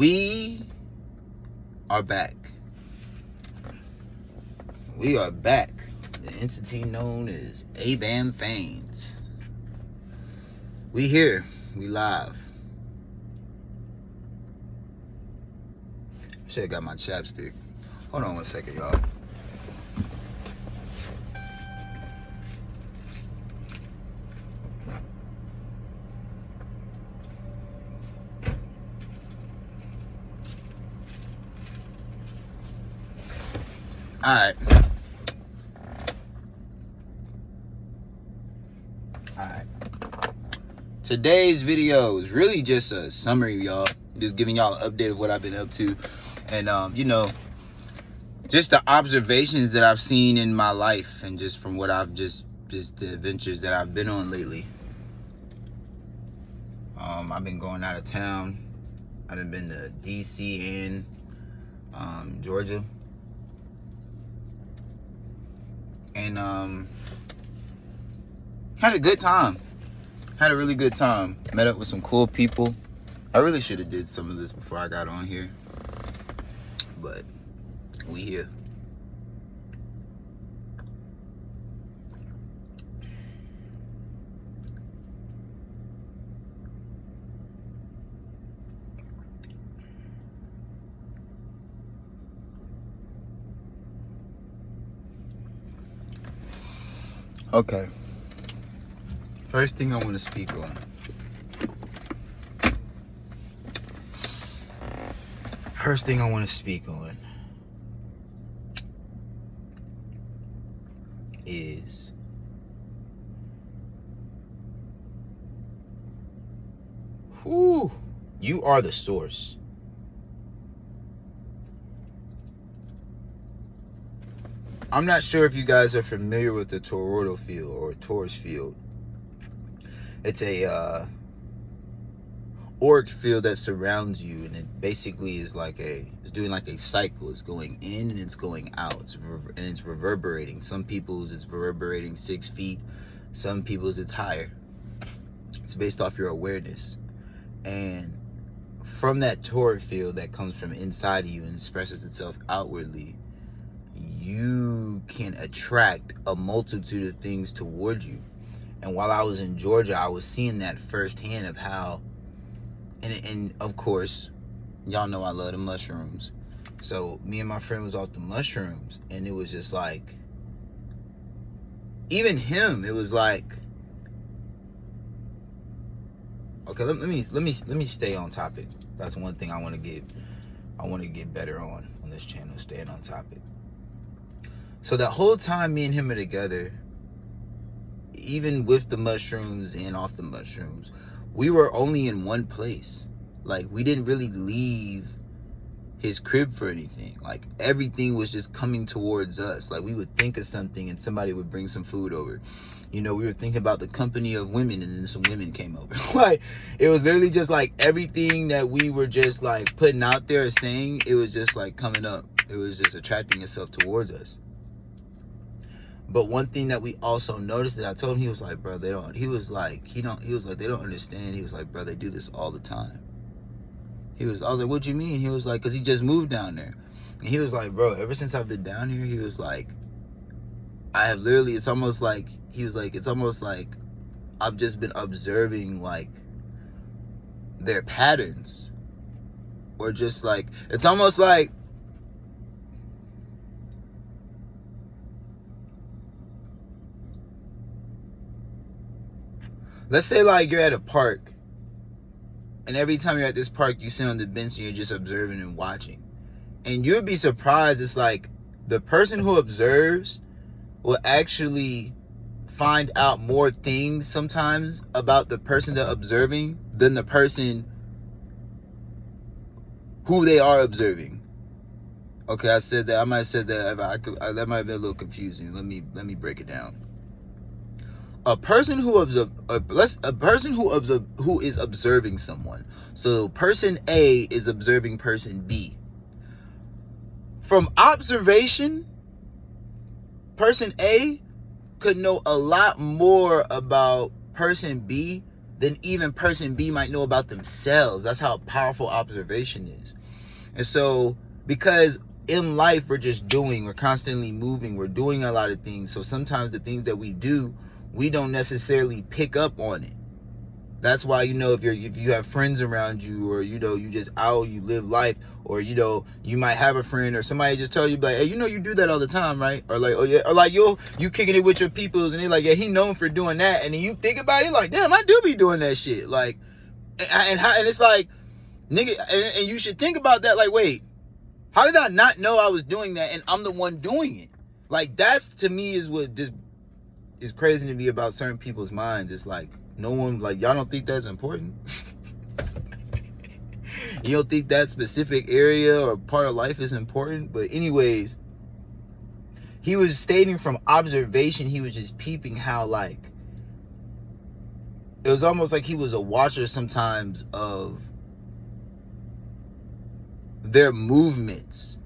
We are back. We are back. The entity known as Abam Fanes. We here. We live. Should have got my chapstick. Hold on one second, y'all. Alright. Today's video is really just a summary, y'all. Just giving y'all an update of what I've been up to. And, just the observations that I've seen in my life. And just from what I've just the adventures that I've been on lately. I've been going out of town. I've been to DC and Georgia. And had a good time. Had a really good time. Met up with some cool people. I really should have did some of this before I got on here, but we here. Okay. First thing I want to speak on. Is you are the source. I'm not sure if you guys are familiar with the toroidal field or torus field. It's a auric field that surrounds you, and it basically is it's doing like a cycle. It's going in and it's going out, and it's reverberating. Some people's it's reverberating 6 feet, some people's it's higher. It's based off your awareness, and from that toric field that comes from inside of you and expresses itself outwardly, you can attract a multitude of things towards you. And while I was in Georgia, I was seeing that firsthand of how, and of course, y'all know I love the mushrooms. So me and my friend was off the mushrooms, and it was just like, even him, it was like, okay, let me stay on topic. That's one thing I want to get better on this channel, staying on topic. So that whole time me and him are together, even with the mushrooms and off the mushrooms, we were only in one place. Like, we didn't really leave his crib for anything. Like, everything was just coming towards us. Like, we would think of something and somebody would bring some food over. You know, we were thinking about the company of women, and then some women came over. Like, it was literally just like everything that we were just like putting out there or saying, it was just like coming up. It was just attracting itself towards us. But one thing that we also noticed, that I told him, he was like, bro, they don't understand. He was like, bro, they do this all the time. I was like, what you mean? He was like, because he just moved down there. And he was like, bro, ever since I've been down here, he was like, I have literally, it's almost like I've just been observing like their patterns. Or just like, it's almost like, let's say like you're at a park, and every time you're at this park, you sit on the bench and you're just observing and watching. And you'd be surprised, it's like the person who observes will actually find out more things sometimes about the person they're observing than the person who they are observing. Okay, I said that. I might have said that. That might have been a little confusing. Let me break it down. A person who is observing someone. So person A is observing person B. From observation, person A could know a lot more about person B than even person B might know about themselves. That's how powerful observation is. And so, because in life we're just doing, we're constantly moving, we're doing a lot of things. So sometimes the things that we do, we don't necessarily pick up on it. That's why, you know, if you have friends around you, or, you know, you just out, you live life, or, you know, you might have a friend or somebody just tell you, like, hey, you know, you do that all the time, right? Or like, oh yeah, or like you kicking it with your peoples, and they're like, yeah, he known for doing that, and then you think about it, like, damn, I do be doing that shit, like, and it's like, nigga, and you should think about that, like, wait, how did I not know I was doing that, and I'm the one doing it? Like, that's, to me, is what just is crazy to me about certain people's minds. It's like, no one, like, y'all don't think that's important? You don't think that specific area or part of life is important? But anyways, he was stating from observation, he was just peeping how, like, it was almost like he was a watcher sometimes of their movements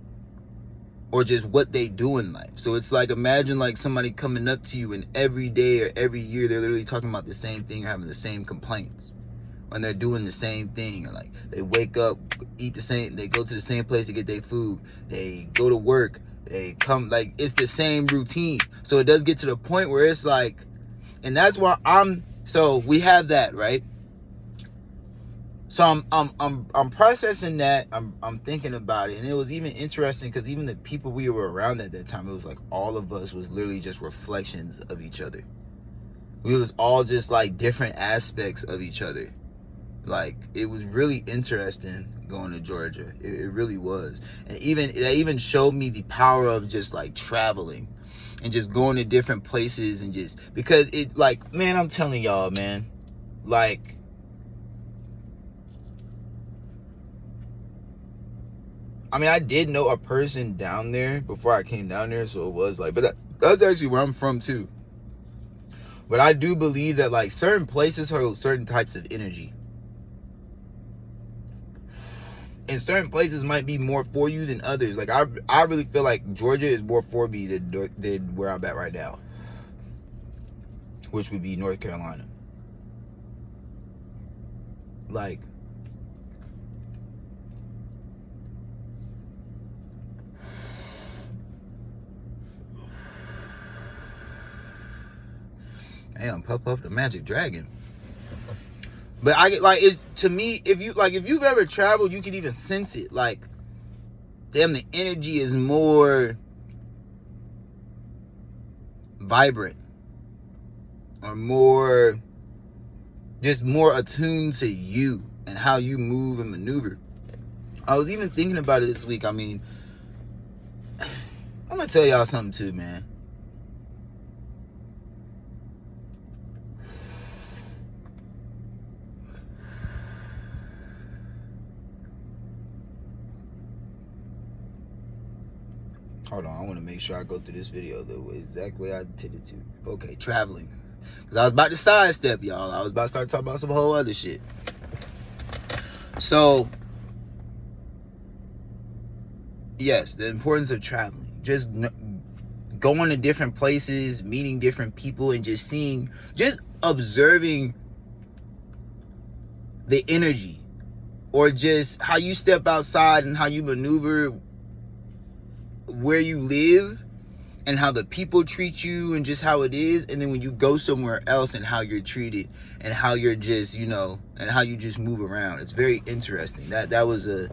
or just what they do in life. So it's like, imagine like somebody coming up to you, and every day or every year they're literally talking about the same thing or having the same complaints, when they're doing the same thing, or like they wake up, eat the same, they go to the same place to get their food, they go to work, they come, like, it's the same routine. So it does get to the point where it's like, and that's why so we have that, right? So I'm processing that. I'm thinking about it, and it was even interesting because even the people we were around at that time, it was like all of us was literally just reflections of each other. We was all just like different aspects of each other. Like, it was really interesting going to Georgia. It really was, and that even showed me the power of just like traveling and just going to different places, and just because it, like, man, I'm telling y'all, man, like, I mean, I did know a person down there before I came down there, so it was like, but that's actually where I'm from too. But I do believe that like certain places hold certain types of energy, and certain places might be more for you than others. Like, I really feel like Georgia is more for me than where I'm at right now, which would be North Carolina. Like, damn, Puff the Magic Dragon. But I get, like, it's, to me, if you've ever traveled, you can even sense it. Like, damn, the energy is more vibrant, or more attuned to you and how you move and maneuver. I was even thinking about it this week. I mean, I'm gonna tell y'all something too, man. Hold on, I want to make sure I go through this video the exact way I intended to. Okay, traveling. Because I was about to sidestep, y'all. I was about to start talking about some whole other shit. So, yes, the importance of traveling. Just going to different places, meeting different people, and just observing the energy. Or just how you step outside and how you maneuver where you live, and how the people treat you, and just how it is, and then when you go somewhere else and how you're treated, and how you're just, you know, and how you just move around. It's very interesting. That was you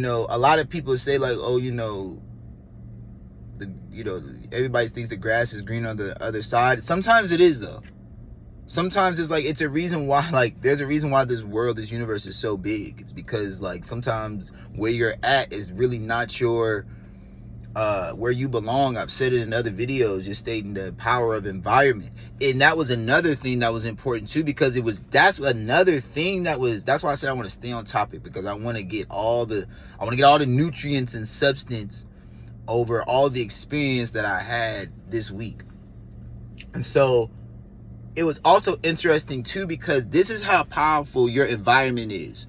know, a lot of people say like, oh, you know, everybody thinks the grass is green on the other side. Sometimes it is, though. Sometimes it's like, it's a reason why, like, there's a reason why this universe is so big. It's because, like, sometimes where you're at is really not your, where you belong. I've said it in other videos, just stating the power of environment. And that was another thing that was important too, because that's another thing that's why I said I want to stay on topic, because I want to get all the nutrients and substance over all the experience that I had this week. And so, it was also interesting too, because this is how powerful your environment is.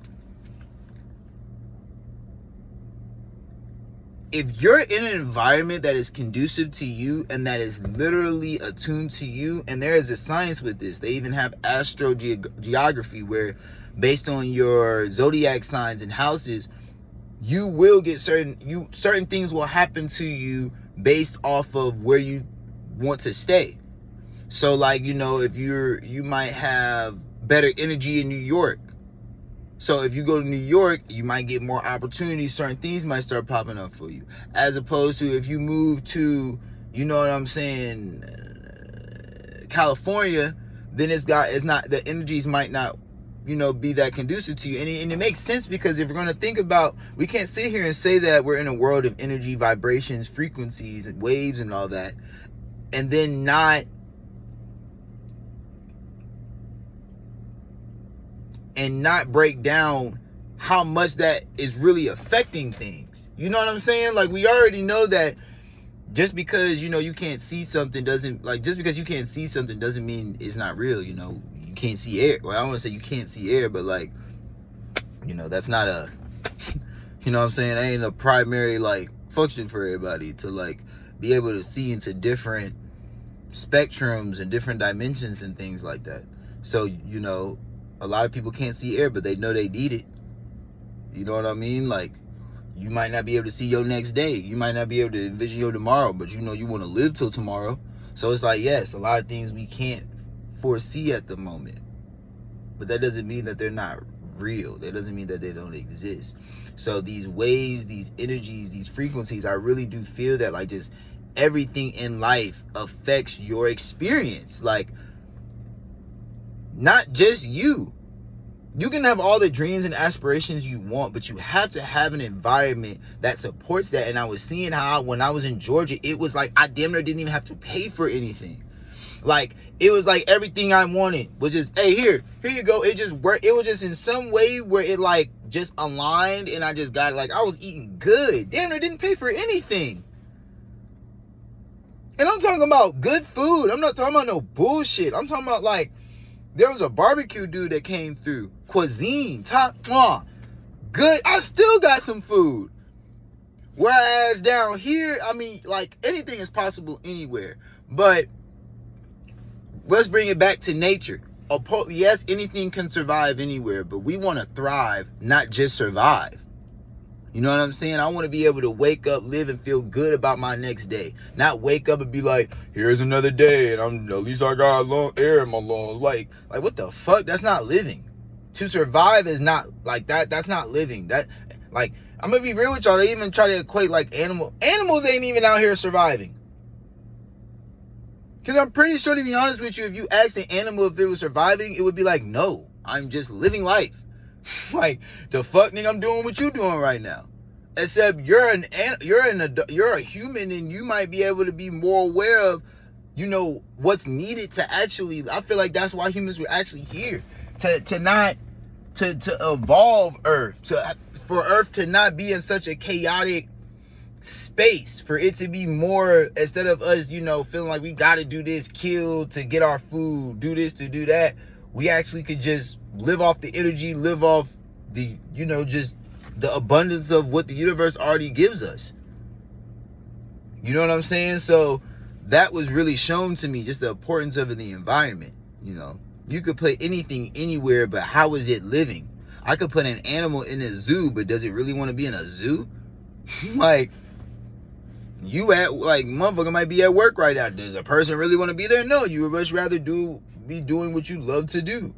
if you're in an environment that is conducive to you and that is literally attuned to you, and there is a science with this, they even have astrogeography where based on your zodiac signs and houses, you will get certain things will happen to you based off of where you want to stay. So like, you know, if you might have better energy in New York. So if you go to New York, you might get more opportunities. Certain things might start popping up for you. As opposed to if you move to, you know what I'm saying, California, then the energies might not, you know, be that conducive to you. And it makes sense, because if we're going to think about, we can't sit here and say that we're in a world of energy, vibrations, frequencies, and waves and all that, and then not break down how much that is really affecting things. You know what I'm saying? Like, we already know that just because, you know, you can't see something doesn't mean it's not real. You know, you can't see air. Well, I don't want to say you can't see air, but like, you know, that's not a, you know what I'm saying? That ain't a primary like function for everybody to like be able to see into different spectrums and different dimensions and things like that. So, you know, a lot of people can't see air, but they know they need it. You know what I mean? Like, you might not be able to see your next day. You might not be able to envision your tomorrow, but you know you want to live till tomorrow. So it's like, yes, a lot of things we can't foresee at the moment. But that doesn't mean that they're not real. That doesn't mean that they don't exist. So these waves, these energies, these frequencies, I really do feel that like just everything in life affects your experience. Like, not just you. You can have all the dreams and aspirations you want, but you have to have an environment that supports that. And I was seeing how when I was in Georgia, it was like I damn near didn't even have to pay for anything. Like, it was like everything I wanted was just, hey, here you go. It just worked. It was just in some way where it like just aligned, and I just got like, I was eating good. Damn near didn't pay for anything. And I'm talking about good food. I'm not talking about no bullshit. I'm talking about like, there was a barbecue dude that came through. Cuisine, top, good. I still got some food. Whereas down here, I mean, like, anything is possible anywhere. But let's bring it back to nature. Yes, anything can survive anywhere, but we want to thrive, not just survive. You know what I'm saying? I want to be able to wake up, live, and feel good about my next day. Not wake up and be like, here's another day, and at least I got long air in my lungs. Like what the fuck? That's not living. To survive is not like that. That's not living. That, like, I'm gonna be real with y'all. They even try to equate like animals ain't even out here surviving. Because I'm pretty sure, to be honest with you, if you asked an animal if it was surviving, it would be like, no, I'm just living life. Like, the fuck, nigga, I'm doing what you doing right now. Except you're a human, and you might be able to be more aware of, you know, what's needed to actually. I feel like that's why humans were actually here, to evolve Earth, for Earth to not be in such a chaotic space, for it to be more, instead of us, you know, feeling like we got to do this, kill to get our food, do this to do that. We actually could just live off the energy, live off the, you know, just the abundance of what the universe already gives us. You know what I'm saying? So that was really shown to me, just the importance of the environment. You know, you could put anything anywhere, but how is it living? I could put an animal in a zoo, but does it really want to be in a zoo? Like, motherfucker might be at work right now. Does a person really want to be there? No, you would much rather be doing what you love to do.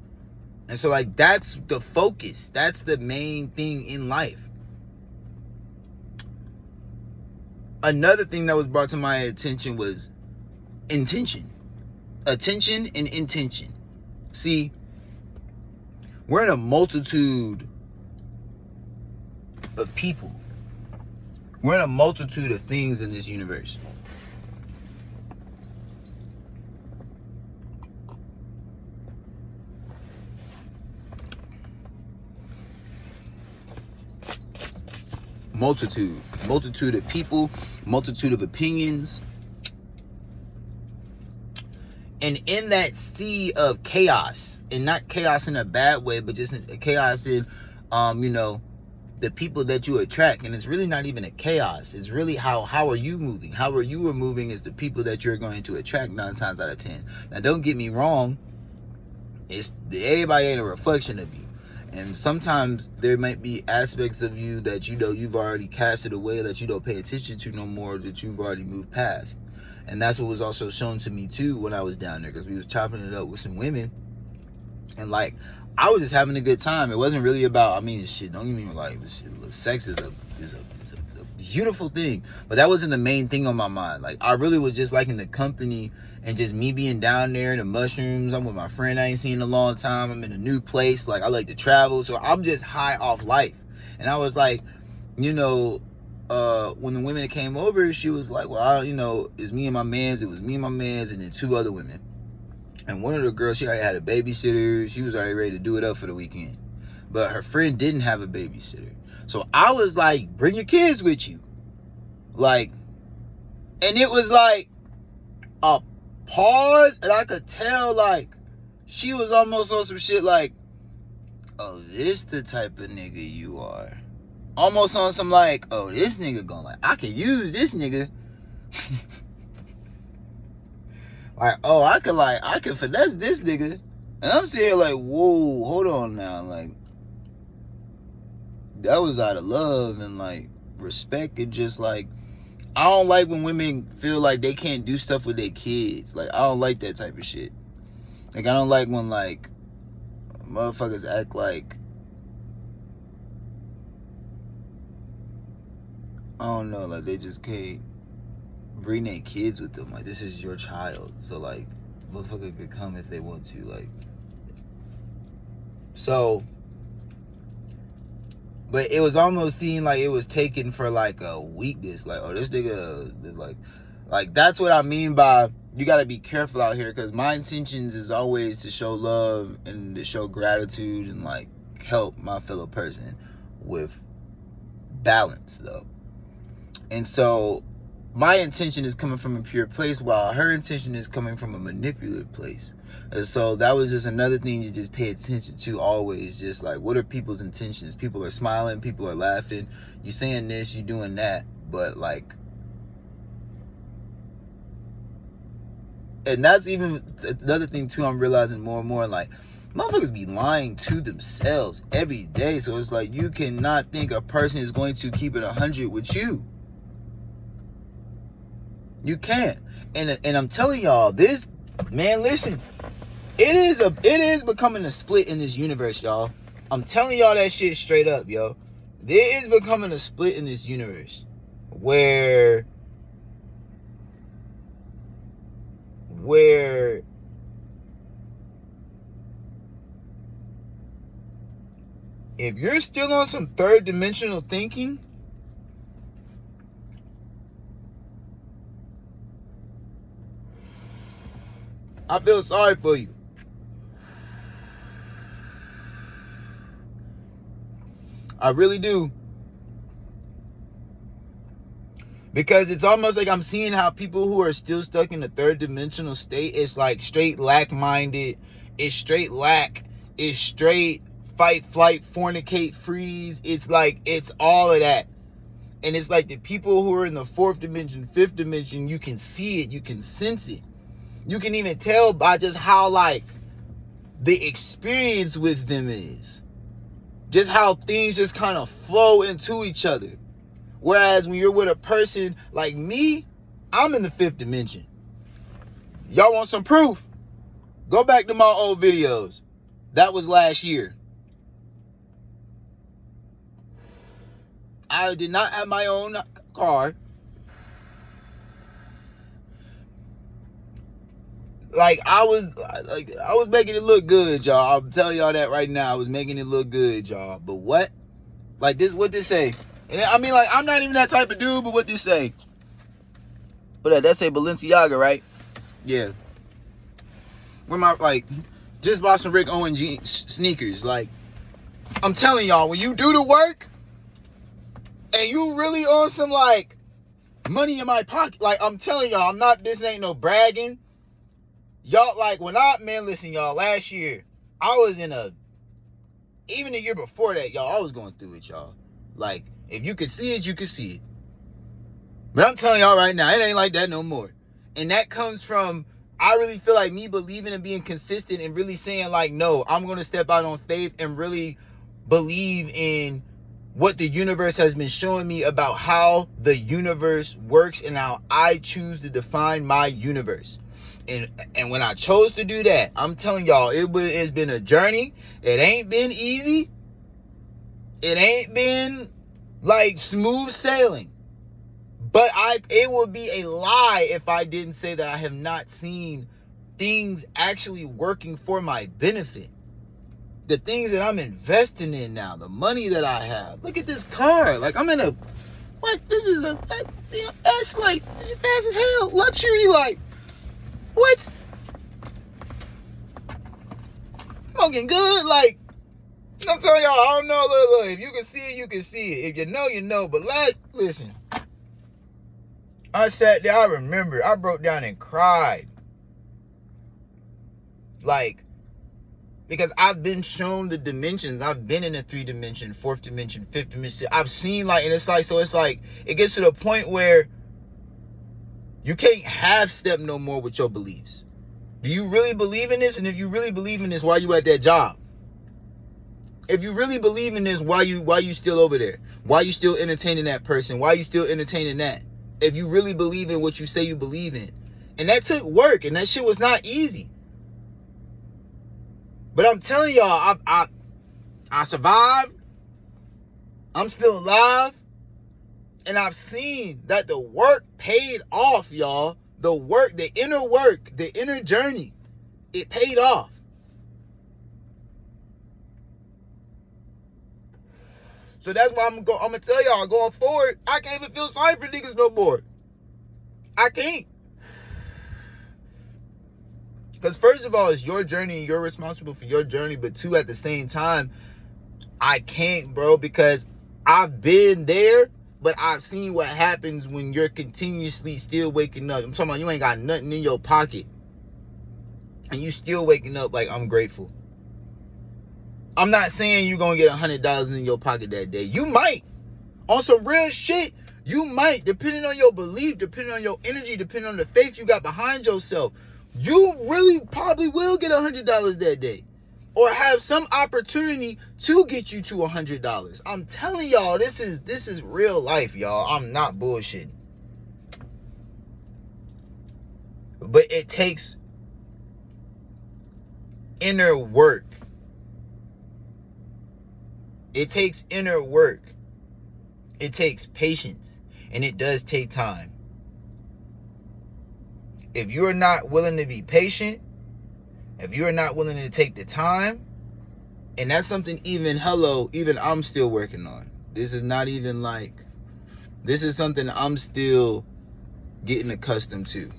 And so, like, that's the focus. That's the main thing in life. Another thing that was brought to my attention was intention. Attention and intention. See, we're in a multitude of people. We're in a multitude of things in this universe. Multitude of people, multitude of opinions. And in that sea of chaos, and not chaos in a bad way, but just chaos in, you know, the people that you attract. And it's really not even a chaos. It's really how are you moving? How are you moving is the people that you're going to attract 9 times out of 10. Now, don't get me wrong. Everybody ain't a reflection of you. And sometimes there might be aspects of you that you've already casted away, that you don't pay attention to no more, that you've already moved past. And that's what was also shown to me too when I was down there, because we was chopping it up with some women. And like, I was just having a good time. It wasn't really about, shit, don't get me wrong, like, this shit, sex is a beautiful thing. But that wasn't the main thing on my mind. Like, I really was just liking the company and just me being down there in the mushrooms. I'm with my friend I ain't seen in a long time. I'm in a new place. Like, I like to travel. So I'm just high off life. And I was like, when the women came over, she was like, well, it's me and my mans. It was me and my mans and then 2 other women. And one of the girls, she already had a babysitter. She was already ready to do it up for the weekend. But her friend didn't have a babysitter. So I was like, bring your kids with you. Like, and it was like a pause. And I could tell, like, she was almost on some shit like, oh, this the type of nigga you are. Almost on some like, oh, this nigga gonna like, I can use this nigga. Like, oh, I can finesse this nigga. And I'm sitting here like, whoa, hold on now. Like, that was out of love and like respect. And just like, I don't like when women feel like they can't do stuff with their kids. Like, I don't like that type of shit. Like, I don't like when like motherfuckers act like, I don't know, like they just can't bring their kids with them. Like, this is your child. So like, motherfucker could come if they want to. Like, so, but it was almost seen like it was taken for like a weakness. Like, oh, this nigga, like that's what I mean by you got to be careful out here, because my intentions is always to show love and to show gratitude and like help my fellow person with balance though. And so my intention is coming from a pure place, while her intention is coming from a manipulative place. And so that was just another thing to just pay attention to always. Just like, what are people's intentions? People are smiling, people are laughing. You saying this, you doing that, but like, and that's even another thing too. I'm realizing more and more, like, motherfuckers be lying to themselves every day. So it's like, you cannot think a person is going to keep it 100 with you. You can't. And I'm telling y'all, this, man, listen, it is becoming a split in this universe, y'all. I'm telling y'all that shit straight up, yo. There is becoming a split in this universe where if you're still on some 3rd dimensional thinking, I feel sorry for you. I really do. Because it's almost like I'm seeing how people who are still stuck in the 3rd dimensional state, it's like straight lack-minded, it's straight lack, it's straight fight, flight, fornicate, freeze. It's like, it's all of that. And it's like the people who are in the 4th dimension, 5th dimension, you can see it, you can sense it. You can even tell by just how like the experience with them is. Just how things just kind of flow into each other. Whereas when you're with a person like me, I'm in the 5th dimension. Y'all want some proof? Go back to my old videos. That was last year. I did not have my own car. Like, I was making it look good, y'all. I'm telling y'all that right now. I was making it look good, y'all. But what? Like, this, what this say? And I mean, like, I'm not even that type of dude, but what this say? But that say Balenciaga, right? Yeah. Where my, like, just bought some Rick Owens sneakers. Like, I'm telling y'all, when you do the work, and you really on some, like, money in my pocket, like, I'm telling y'all, this ain't no bragging. Y'all, like, man, listen, y'all, last year, I was even the year before that, y'all, I was going through it, y'all. Like, if you could see it, you could see it. But I'm telling y'all right now, it ain't like that no more. And that comes from, I really feel like me believing and being consistent and really saying like, no, I'm going to step out on faith and really believe in what the universe has been showing me about how the universe works and how I choose to define my universe. And when I chose to do that, I'm telling y'all, it's been a journey. It ain't been easy. It ain't been like smooth sailing. But it would be a lie if I didn't say that I have not seen things actually working for my benefit. The things that I'm investing in now, the money that I have. Look at this car. Like, I'm in a, what? This is that's like fast as hell. Luxury, like, what? Smoking good, like, I'm telling y'all, I don't know, look, if you can see it, you can see it. If you know, you know. But like, listen, I sat there, I remember, I broke down and cried. Like, because I've been shown the dimensions. I've been in a 3 dimension, 4th dimension, 5th dimension. I've seen, like, and it's like, so it's like, it gets to the point where you can't half step no more with your beliefs. Do you really believe in this? And if you really believe in this, why you at that job? If you really believe in this, why you still over there? Why you still entertaining that person? Why you still entertaining that? If you really believe in what you say you believe in. And that took work, and that shit was not easy. But I'm telling y'all, I survived. I'm still alive. And I've seen that the work paid off, y'all. The work, the inner journey, it paid off. So that's why I'm gonna tell y'all, going forward, I can't even feel sorry for niggas no more. I can't. Because first of all, it's your journey and you're responsible for your journey. But 2, at the same time, I can't, bro, because I've been there, but I've seen what happens when you're continuously still waking up. I'm talking about you ain't got nothing in your pocket. And you still waking up like, I'm grateful. I'm not saying you're going to get $100 in your pocket that day. You might. On some real shit, you might. Depending on your belief, depending on your energy, depending on the faith you got behind yourself. You really probably will get $100 that day. Or have some opportunity to get you to $100. I'm telling y'all, this is real life, y'all. I'm not bullshitting. But it takes inner work. It takes inner work. It takes patience. And it does take time. If you're not willing to be patient, if you're not willing to take the time, and that's something even I'm still working on. This is not even like, this is something I'm still getting accustomed to.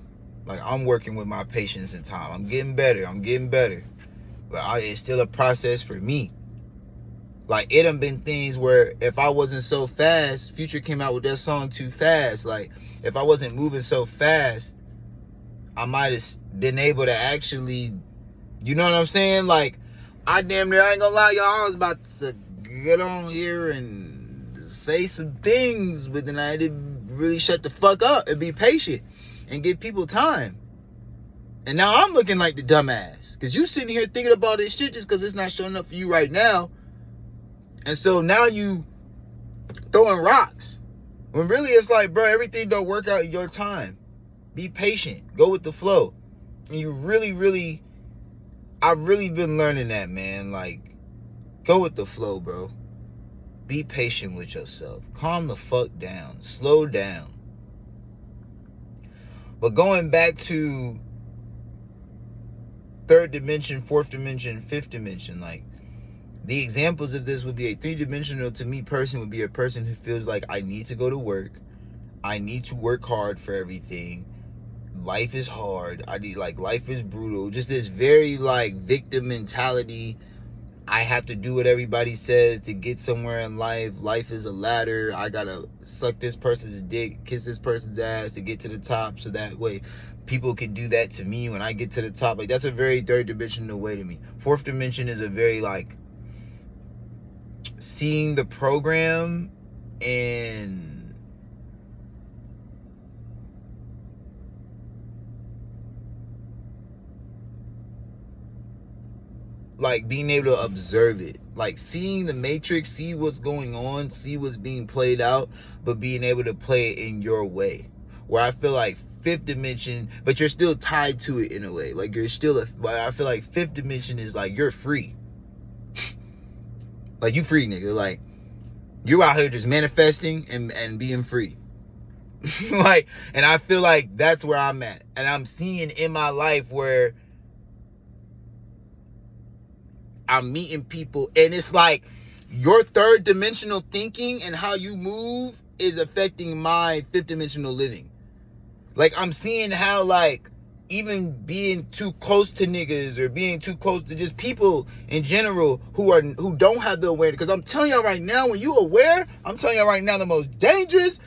Like, I'm working with my patience and time. I'm getting better. But it's still a process for me. Like, it done been things where if I wasn't so fast, Future came out with that song Too Fast. Like, if I wasn't moving so fast, I might have been able to actually, you know what I'm saying? Like, I ain't gonna lie, y'all, I was about to get on here and say some things, but then I didn't really shut the fuck up and be patient and give people time. And now I'm looking like the dumbass. Because you sitting here thinking about this shit just because it's not showing up for you right now. And so now you throwing rocks. When really it's like, bro, everything don't work out in your time. Be patient. Go with the flow. And you really, I've really been learning that, man. Like, go with the flow, bro. Be patient with yourself. Calm the fuck down. Slow down. But going back to 3rd dimension, 4th dimension, 5th dimension, like, the examples of this would be a 3-dimensional, to me, person would be a person who feels like, I need to go to work. I need to work hard for everything. Life is hard. Life is brutal. Just this very, victim mentality. I have to do what everybody says to get somewhere in life. Life is a ladder. I gotta suck this person's dick, kiss this person's ass to get to the top, so that way people can do that to me when I get to the top. Like, that's a very 3rd dimensional way to me. 4th dimension is a very, seeing the program and like being able to observe it, like seeing the matrix, see what's going on, see what's being played out, but being able to play it in your way. Where I feel like fifth dimension, but you're still tied to it in a way. Like you're still I feel like fifth dimension is like you're free. Like you free, nigga. Like you're out here just manifesting and being free. Like, and I feel like that's where I'm at. And I'm seeing in my life where I'm meeting people, and it's like your third dimensional thinking and how you move is affecting my fifth dimensional living. Like I'm seeing how like even being too close to niggas or being too close to just people in general who don't have the awareness. Because I'm telling y'all right now, when you aware, I'm telling y'all right now, the most dangerous,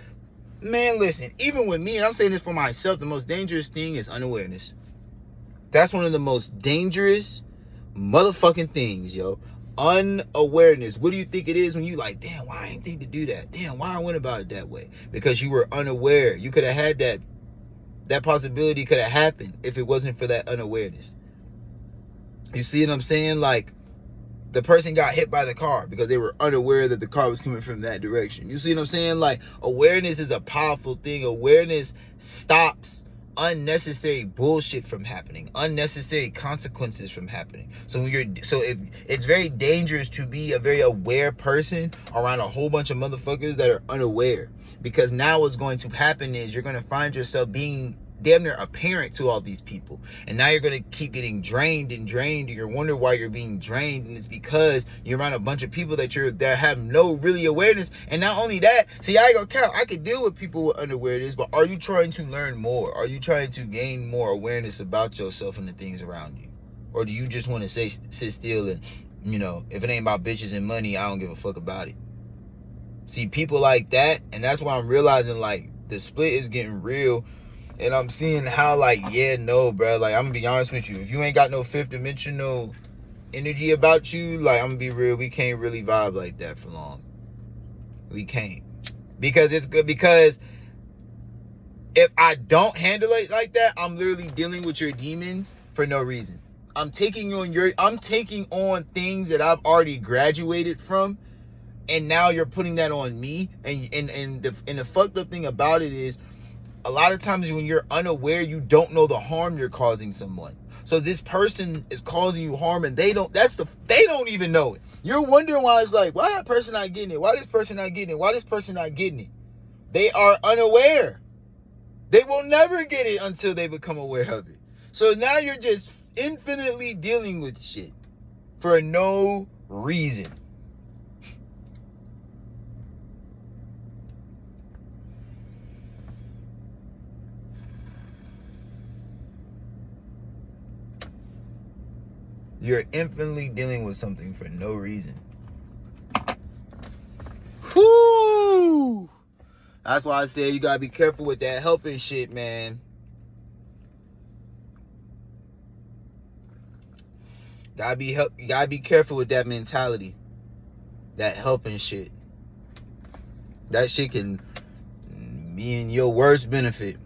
man, listen, even with me, and I'm saying this for myself, the most dangerous thing is unawareness. That's one of the most dangerous motherfucking things, yo. Unawareness. What do you think it is when you like, damn, why I didn't think to do that? Damn, why I went about it that way? Because you were unaware. You could have had that possibility could have happened if it wasn't for that unawareness. You see what I'm saying? Like, the person got hit by the car because they were unaware that the car was coming from that direction. You see what I'm saying? Like, awareness is a powerful thing. Awareness stops unnecessary bullshit from happening, unnecessary consequences from happening. So if it's very dangerous to be a very aware person around a whole bunch of motherfuckers that are unaware, because now what's going to happen is you're going to find yourself being damn near a parent to all these people, and now you're going to keep getting drained, and you're wondering why you're being drained, and it's because you're around a bunch of people that have no really awareness. And not only that, see, I ain't gonna count, I could deal with people with unawareness, but are you trying to learn more? Are you trying to gain more awareness about yourself and the things around you? Or do you just want to sit still and, you know, if it ain't about bitches and money, I don't give a fuck about it? See, people like that, and that's why I'm realizing like the split is getting real. And I'm seeing how, like, yeah, no, bro. Like, I'm gonna be honest with you. If you ain't got no fifth dimensional energy about you, like, I'm gonna be real, we can't really vibe like that for long. We can't. Because it's good. Because if I don't handle it like that, I'm literally dealing with your demons for no reason. I'm taking on things that I've already graduated from, and now you're putting that on me. And the fucked up thing about it is, a lot of times when you're unaware, you don't know the harm you're causing someone. So this person is causing you harm, and they don't even know it. You're wondering why it's like, why that person not getting it? Why this person not getting it? Why this person not getting it? They are unaware. They will never get it until they become aware of it. So now you're just infinitely dealing with shit for no reason. You're infinitely dealing with something for no reason. Whoo! That's why I said you gotta be careful with that helping shit, man. You gotta be careful with that mentality. That helping shit. That shit can be in your worst benefit.